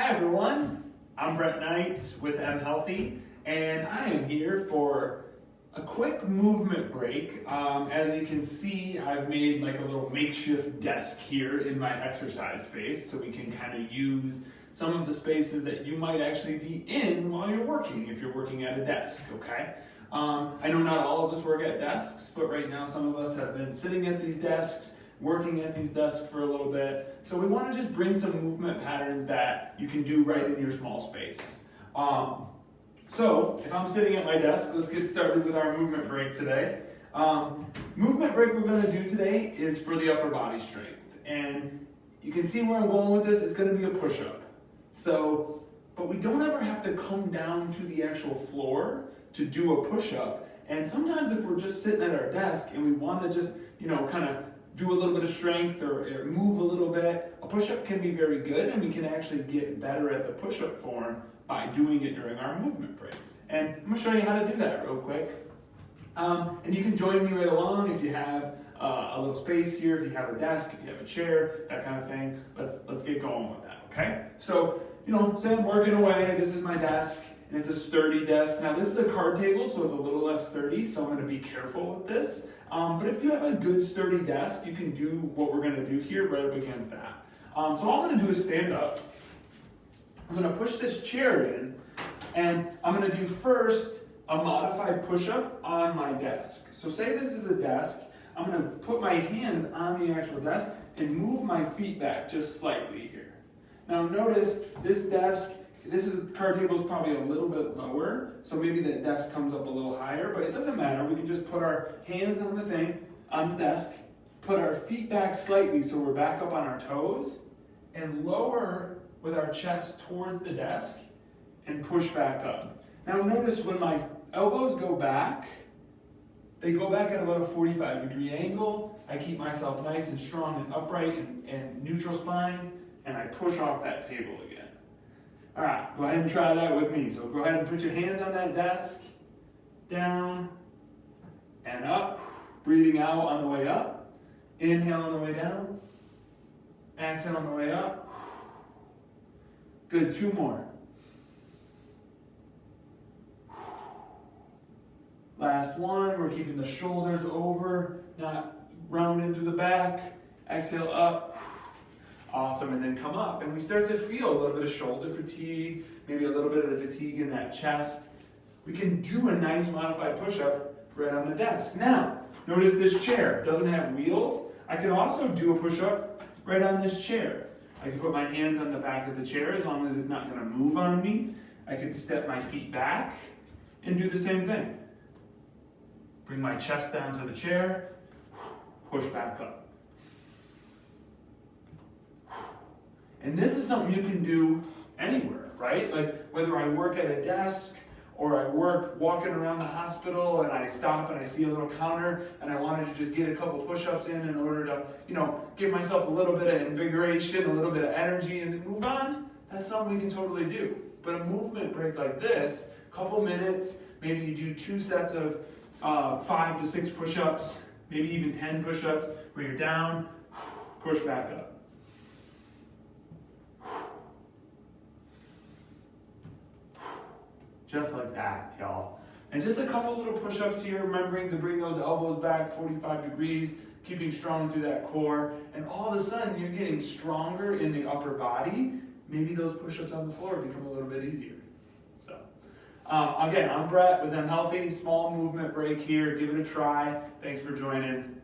Hi everyone, I'm Brett Knight with M Healthy, and I am here for a quick movement break. As you can see, I've made like a little makeshift desk here in my exercise space, so we can kind of use some of the spaces that you might actually be in while you're working, if you're working at a desk, okay? I know not all of us work at desks, but right now some of us have been sitting at these desks, working at these desks for a little bit. So we want to just bring some movement patterns that you can do right in your small space. So if I'm sitting at my desk, let's get started with our movement break today. Movement break we're going to do today is for the upper body strength. And you can see where I'm going with this. It's going to be a push-up. So, but we don't ever have to come down to the actual floor to do a push-up. And sometimes if we're just sitting at our desk and we want to just, kind of do a little bit of strength or move a little bit, a push-up can be very good, and we can actually get better at the push-up form by doing it during our movement breaks. And I'm going to show you how to do that real quick. And you can join me right along if you have a little space here, if you have a desk, if you have a chair, that kind of thing. Let's get going with that, okay? So, say I'm working away, this is my desk, and it's a sturdy desk. Now this is a card table, so it's a little less sturdy, so I'm going to be careful with this. But if you have a good sturdy desk, you can do what we're going to do here right up against that. So all I'm going to do is stand up. I'm going to push this chair in, and I'm going to do first a modified push-up on my desk. So say this is a desk, I'm going to put my hands on the actual desk and move my feet back just slightly here. Now notice this card table is probably a little bit lower, so maybe the desk comes up a little higher, but it doesn't matter. We can just put our hands on the desk, put our feet back slightly so we're back up on our toes, and lower with our chest towards the desk and push back up. Now notice when my elbows go back, they go back at about a 45-degree angle. I keep myself nice and strong and upright and neutral spine, and I push off that table again. All right, go ahead and try that with me. So go ahead and put your hands on that desk, down and up, breathing out on the way up. Inhale on the way down, exhale on the way up. Good, 2 more. Last one, we're keeping the shoulders over, not rounded through the back. Exhale up. Awesome, and then come up. And we start to feel a little bit of shoulder fatigue, maybe a little bit of the fatigue in that chest. We can do a nice modified push-up right on the desk. Now, notice this chair doesn't have wheels. I can also do a push-up right on this chair. I can put my hands on the back of the chair as long as it's not going to move on me. I can step my feet back and do the same thing. Bring my chest down to the chair, push back up. And this is something you can do anywhere, right? Like whether I work at a desk or I work walking around the hospital and I stop and I see a little counter and I wanted to just get a couple push-ups in order to, give myself a little bit of invigoration, a little bit of energy and then move on. That's something we can totally do. But a movement break like this, couple minutes, maybe you do 2 sets of 5 to 6 push-ups, maybe even 10 push-ups where you're down, push back up. Just like that, y'all. And just a couple little push-ups here, remembering to bring those elbows back 45 degrees, keeping strong through that core. And all of a sudden, you're getting stronger in the upper body. Maybe those push-ups on the floor become a little bit easier. So, again, I'm Brett with M Healthy. Small movement break here. Give it a try. Thanks for joining.